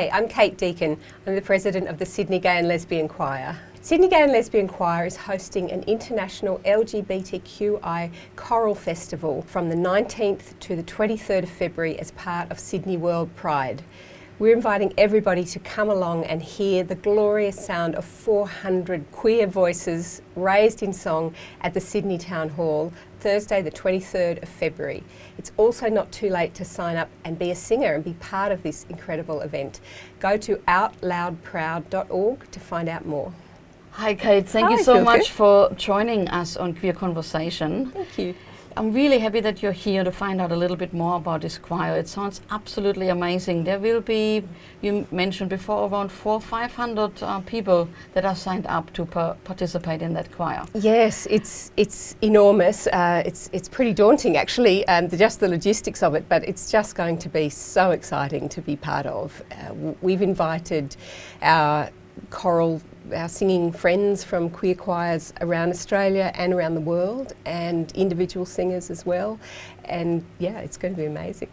Hi, I'm Kate Deakin. I'm the president of the Sydney Gay and Lesbian Choir. Sydney Gay and Lesbian Choir is hosting an international LGBTQI choral festival from the 19th to the 23rd of February as part of Sydney WorldPride. We're inviting everybody to come along and hear the glorious sound of 400 queer voices raised in song at the Sydney Town Hall, Thursday the 23rd of February. It's also not too late to sign up and be a singer and be part of this incredible event. Go to outloudproud.org to find out more. Hi Kate, thank you so much for joining us on Queer Conversation. Thank you. I'm really happy that you're here to find out a little bit more about this choir. It sounds absolutely amazing. There will be, you mentioned before, around 400-500 people that are signed up to participate in that choir. Yes, it's enormous. It's pretty daunting actually, just the logistics of it, but it's just going to be so exciting to be part of. We've invited our singing friends from queer choirs around Australia and around the world, and individual singers as well, and yeah, it's going to be amazing.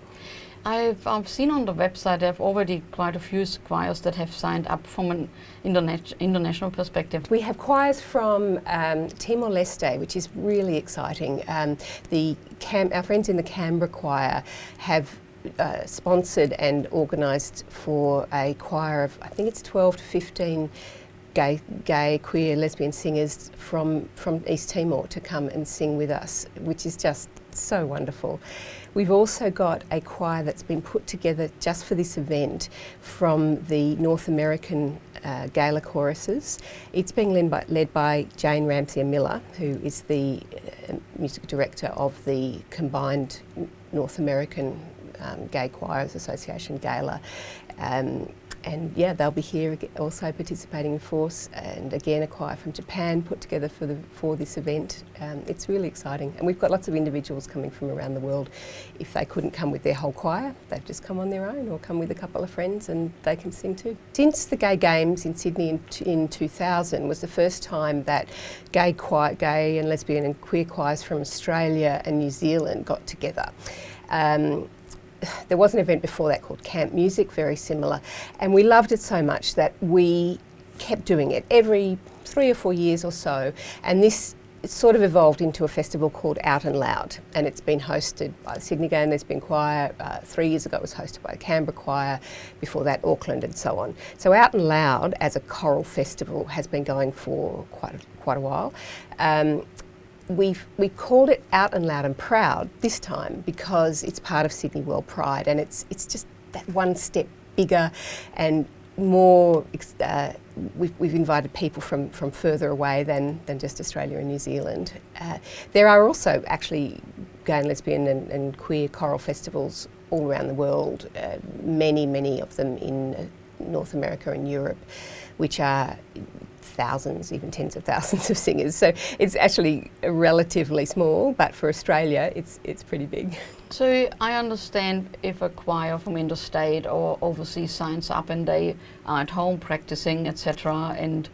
I've seen on the website there have already quite a few choirs that have signed up from an international perspective. We have choirs from Timor-Leste, which is really exciting. Our friends in the Canberra Choir have sponsored and organised for a choir of, I think it's 12 to 15 gay, queer, lesbian singers from East Timor to come and sing with us, which is just so wonderful. We've also got a choir that's been put together just for this event from the North American Gala choruses. It's being led by Jane Ramsey-Miller, who is the music director of the combined North American Gay Choirs Association, Gala. And yeah, they'll be here also participating in force, and again a choir from Japan put together for this event. It's really exciting, and we've got lots of individuals coming from around the world. If they couldn't come with their whole choir, they've just come on their own or come with a couple of friends and they can sing too. Since the Gay Games in Sydney in 2000 was the first time that gay and lesbian and queer choirs from Australia and New Zealand got together. There was an event before that called Camp Music, very similar, and we loved it so much that we kept doing it every 3 or 4 years or so, and this sort of evolved into a festival called Out and Loud, and it's been hosted by the Sydney Gay and Lesbian Choir. 3 years ago it was hosted by the Canberra Choir, before that Auckland, and so on. So Out and Loud as a choral festival has been going for quite a while. We called it Out and Loud and Proud this time because it's part of Sydney WorldPride, and it's just that one step bigger and more. We've invited people from further away than just Australia and New Zealand. There are also actually gay and lesbian and queer choral festivals all around the world, many of them in North America and Europe, which are thousands, even tens of thousands of singers. So it's actually relatively small, but for Australia it's pretty big. So I understand if a choir from interstate or overseas signs up and they are at home practicing, etc., and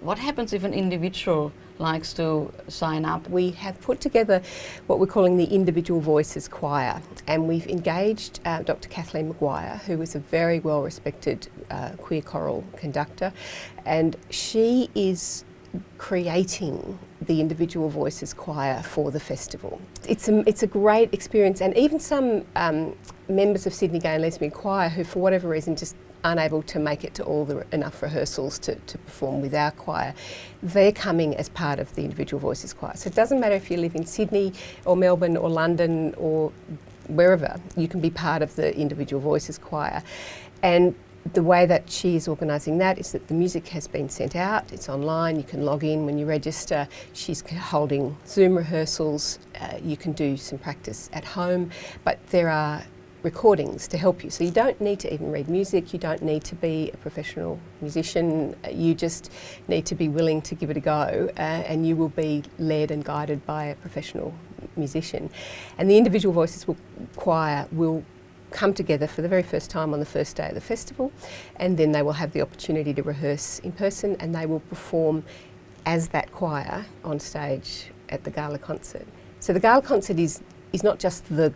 what happens if an individual likes to sign up? We have put together what we're calling the Individual Voices Choir, and we've engaged Dr. Kathleen Maguire, who is a very well-respected queer choral conductor, and she is creating the Individual Voices Choir for the festival. It's a great experience, and even some members of Sydney Gay and Lesbian Choir who, for whatever reason, just unable to make it to enough rehearsals to perform with our choir, they're coming as part of the Individual Voices Choir. So it doesn't matter if you live in Sydney or Melbourne or London or wherever, you can be part of the Individual Voices Choir. And the way that she is organising that is that the music has been sent out, it's online, you can log in when you register. She's holding Zoom rehearsals, you can do some practice at home, but there are recordings to help you. So you don't need to even read music, you don't need to be a professional musician, you just need to be willing to give it a go, and you will be led and guided by a professional musician. And the Individual Voices Choir will come together for the very first time on the first day of the festival, and then they will have the opportunity to rehearse in person, and they will perform as that choir on stage at the Gala Concert. So the Gala Concert is not just the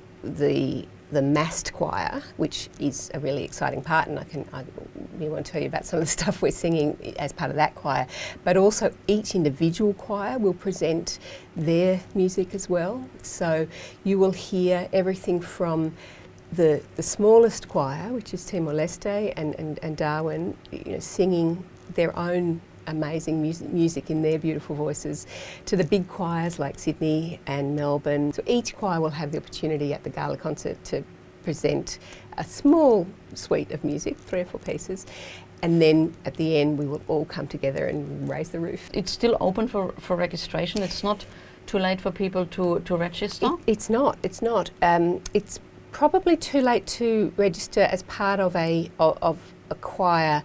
massed choir, which is a really exciting part, and we want to tell you about some of the stuff we're singing as part of that choir. But also each individual choir will present their music as well. So you will hear everything from the smallest choir, which is Timor-Leste and Darwin, singing their own amazing music in their beautiful voices, to the big choirs like Sydney and Melbourne. So each choir will have the opportunity at the Gala Concert to present a small suite of music, 3 or 4 pieces, and then at the end we will all come together and raise the roof. It's still open for registration. It's not too late for people to register? It's not. It's probably too late to register as part of a choir,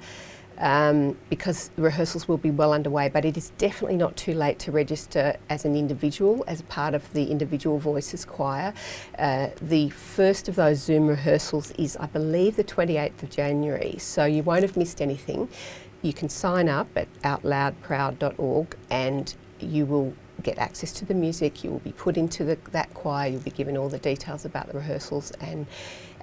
because the rehearsals will be well underway, but it is definitely not too late to register as an individual, as part of the Individual Voices Choir. The first of those Zoom rehearsals is, I believe, the 28th of January, so you won't have missed anything. You can sign up at outloudproud.org and you will get access to the music. You will be put into that choir, you'll be given all the details about the rehearsals, and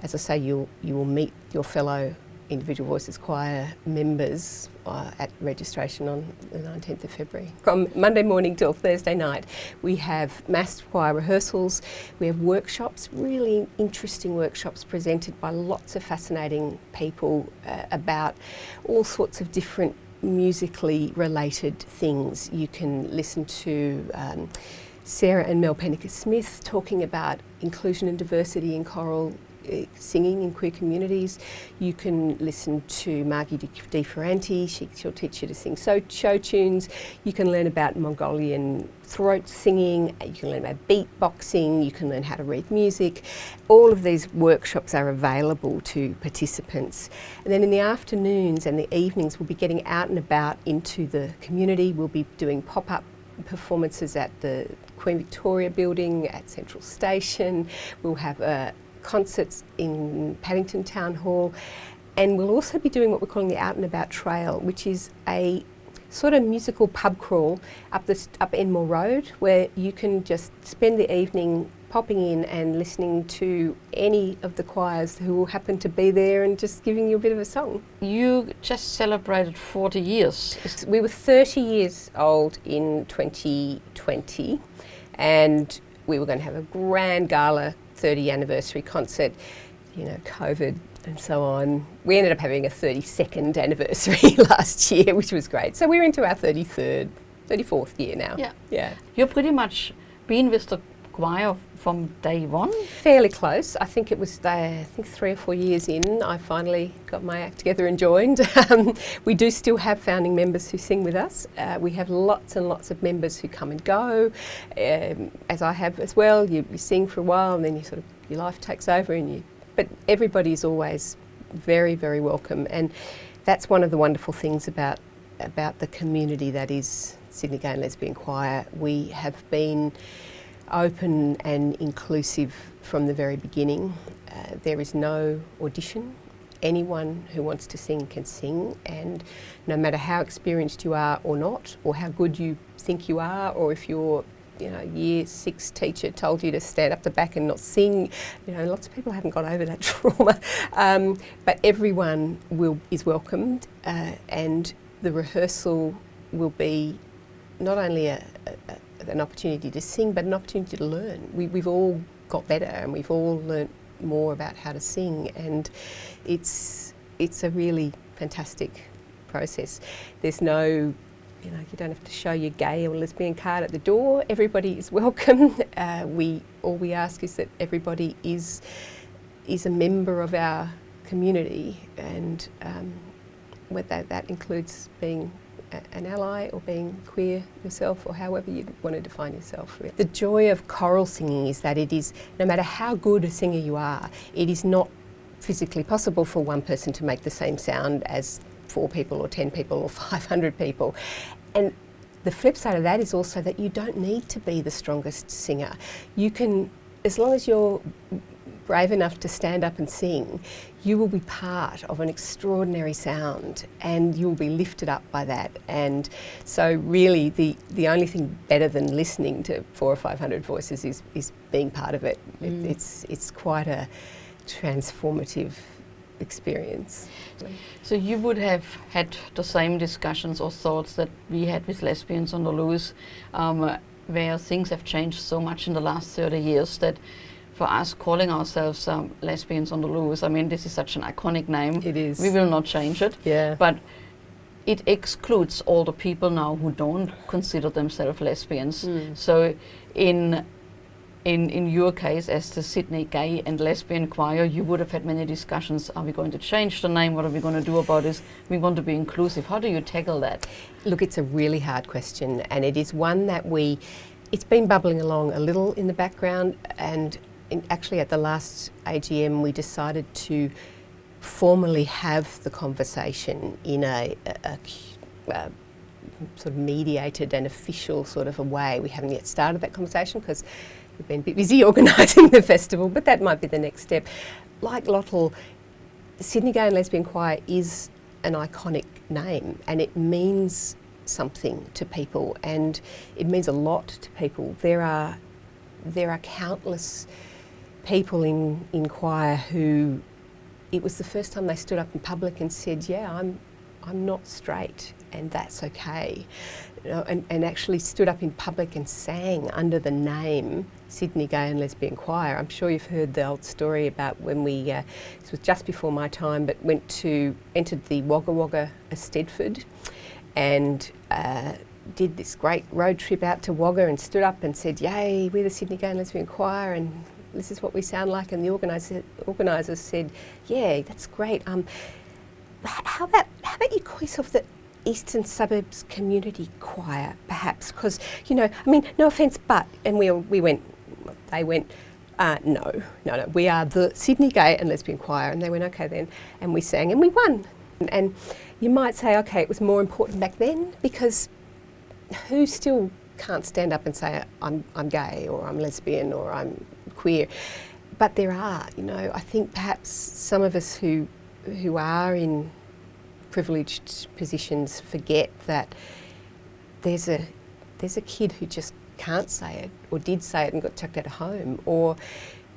as I say, you will meet your fellow Individual Voices Choir members at registration on the 19th of February. From Monday morning till Thursday night, we have mass choir rehearsals, we have workshops, really interesting workshops presented by lots of fascinating people about all sorts of different musically related things. You can listen to Sarah and Mel Pennicker-Smith talking about inclusion and diversity in choral singing in queer communities. You can listen to Margie Di Ferranti, she'll teach you to sing show tunes. You can learn about Mongolian throat singing, you can learn about beatboxing, you can learn how to read music. All of these workshops are available to participants. And then in the afternoons and the evenings we'll be getting out and about into the community. We'll be doing pop-up performances at the Queen Victoria building, at Central Station. We'll have concerts in Paddington Town Hall, and we'll also be doing what we're calling the Out and About Trail, which is a sort of musical pub crawl up Enmore Road, where you can just spend the evening popping in and listening to any of the choirs who will happen to be there and just giving you a bit of a song. You just celebrated 40 years. We were 30 years old in 2020, and we were going to have a grand gala 30 anniversary concert, COVID and so on. We ended up having a 32nd anniversary last year, which was great. So we're into our 34th year now. Yeah. You've pretty much been with the choir from day one? Fairly close. I think it was 3 or 4 years in, I finally got my act together and joined. We do still have founding members who sing with us. We have lots and lots of members who come and go, as I have as well. You sing for a while and then your life takes over, but everybody is always very, very welcome, and that's one of the wonderful things about the community that is Sydney Gay Lesbian Choir. We have been open and inclusive from the very beginning. There is no audition. Anyone who wants to sing can sing, and no matter how experienced you are or not, or how good you think you are, or if your year 6 teacher told you to stand up the back and not sing, lots of people haven't got over that trauma. But everyone is welcomed, and the rehearsal will be not only an opportunity to sing, but an opportunity to learn. We've all got better, and we've all learnt more about how to sing, and it's a really fantastic process. There's no, you don't have to show your gay or lesbian card at the door. Everybody is welcome. All we ask is that everybody is a member of our community, and whether that includes being an ally or being queer yourself, or however you want to define yourself. The joy of choral singing is that it is, no matter how good a singer you are, it is not physically possible for one person to make the same sound as 4 people or 10 people or 500 people. And the flip side of that is also that you don't need to be the strongest singer. You can, as long as you're brave enough to stand up and sing, you will be part of an extraordinary sound, and you'll be lifted up by that. And so really the only thing better than listening to 400 or 500 voices is being part of it. It's quite a transformative experience. So you would have had the same discussions or thoughts that we had with Lesbians on the Loose, where things have changed so much in the last 30 years that for us calling ourselves Lesbians on the Loose, I mean, this is such an iconic name. It is. We will not change it. Yeah. But it excludes all the people now who don't consider themselves lesbians. So in your case, as the Sydney Gay and Lesbian Choir, you would have had many discussions. Are we going to change the name? What are we going to do about this? We want to be inclusive. How do you tackle that? Look, it's a really hard question, and it is one that it's been bubbling along a little in the background, and actually at the last AGM we decided to formally have the conversation in a sort of mediated and official sort of a way. We haven't yet started that conversation because we've been a bit busy organising the festival, but that might be the next step. Like LOTL, Sydney Gay and Lesbian Choir is an iconic name, and it means something to people, and it means a lot to people. There are countless people in choir who it was the first time they stood up in public and said, yeah, I'm not straight, and that's okay. You know, and actually stood up in public and sang under the name Sydney Gay and Lesbian Choir. I'm sure you've heard the old story about when we, this was just before my time, but entered the Wagga Wagga Eisteddfod and did this great road trip out to Wagga and stood up and said, yay, we're the Sydney Gay and Lesbian Choir, and this is what we sound like. And the organisers said, yeah, that's great. How about you call yourself the Eastern Suburbs Community Choir, perhaps? Because, you know, I mean, no offence, but, and they went, no, we are the Sydney Gay and Lesbian Choir. And they went, okay then, and we sang and we won. And you might say, okay, it was more important back then, because who still can't stand up and say, I'm gay, or I'm lesbian, or I'm queer? But there are, you know, I think perhaps some of us who are in privileged positions forget that there's a kid who just can't say it, or did say it and got chucked out of home, or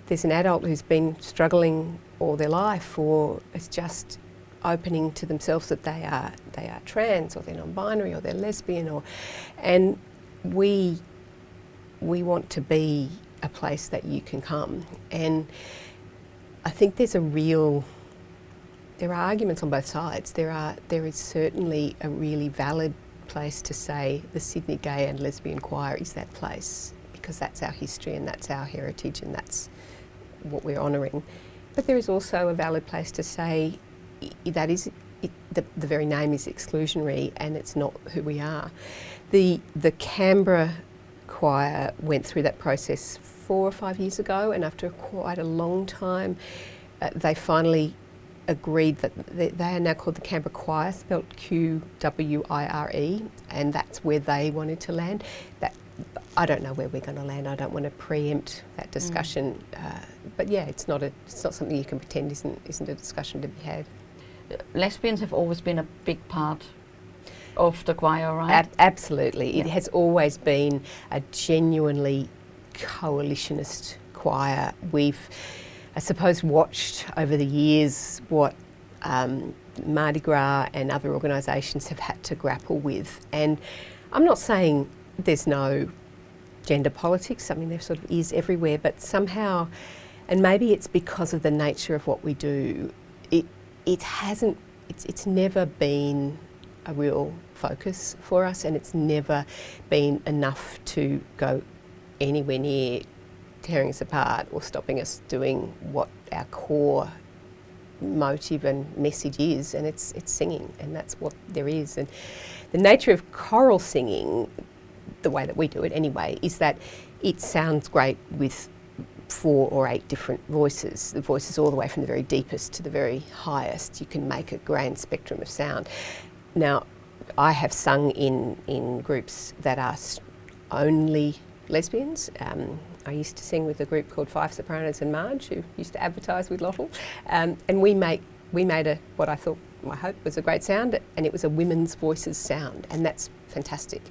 there's an adult who's been struggling all their life, or is just opening to themselves that they are trans, or they're non-binary, or they're lesbian, and we want to be a place that you can come. And I think there are arguments on both sides. There is certainly a really valid place to say the Sydney Gay and Lesbian Choir is that place, because that's our history and that's our heritage and that's what we're honouring. But there is also a valid place to say that the very name is exclusionary and it's not who we are. The Canberra choir went through that process 4 or 5 years ago, and after quite a long time they finally agreed that they are now called the Canberra Choir, spelt Qwire, and that's where they wanted to land. I don't know where we're going to land. I don't want to preempt that discussion, but yeah, it's not something you can pretend isn't a discussion to be had. Lesbians have always been a big part of the choir, right? Absolutely. Yeah. It has always been a genuinely coalitionist choir. We've, I suppose, watched over the years what Mardi Gras and other organisations have had to grapple with. And I'm not saying there's no gender politics. I mean, there sort of is everywhere, but somehow, and maybe it's because of the nature of what we do, it's never been a real focus for us, and it's never been enough to go anywhere near tearing us apart or stopping us doing what our core motive and message is, and it's singing, and that's what there is. And the nature of choral singing, the way that we do it anyway, is that it sounds great with 4 or 8 different voices, the voices all the way from the very deepest to the very highest. You can make a grand spectrum of sound. Now, I have sung in groups that are only lesbians. I used to sing with a group called Five Sopranos and Marge, who used to advertise with LOTL, and we made what I hope was a great sound, and it was a women's voices sound, and that's fantastic.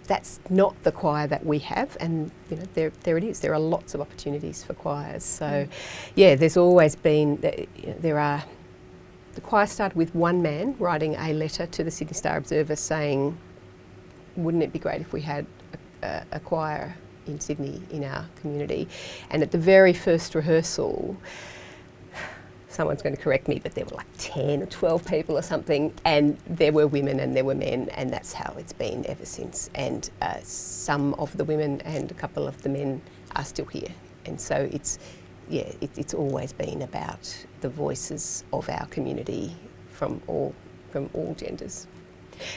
That's not the choir that we have, and you know, there it is. There are lots of opportunities for choirs. So, yeah, there's always been, there are The choir started with one man writing a letter to the Sydney Star Observer saying, wouldn't it be great if we had a choir in Sydney in our community? And at the very first rehearsal, someone's going to correct me, but there were like 10 or 12 people or something, and there were women and there were men, and that's how it's been ever since. And some of the women and a couple of the men are still here. And so it's always been about the voices of our community from all genders.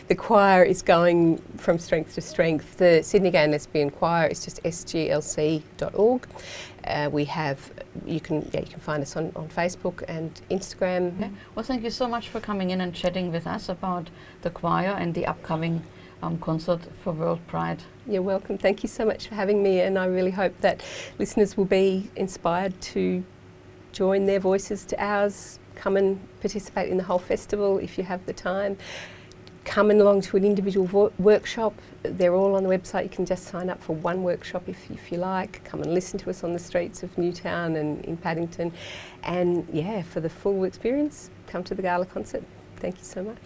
The choir is going from strength to strength. The Sydney Gay Lesbian Choir is just sglc.org. You can find us on Facebook and Instagram. Okay. Well, thank you so much for coming in and chatting with us about the choir and the upcoming concert for WorldPride. You're welcome. Thank you so much for having me, and I really hope that listeners will be inspired to join their voices to ours. Come and participate in the whole festival if you have the time. Come along to an individual workshop. They're all on the website. You can just sign up for one workshop if you like. Come and listen to us on the streets of Newtown and in Paddington. And yeah, for the full experience, come to the Gala Concert. Thank you so much.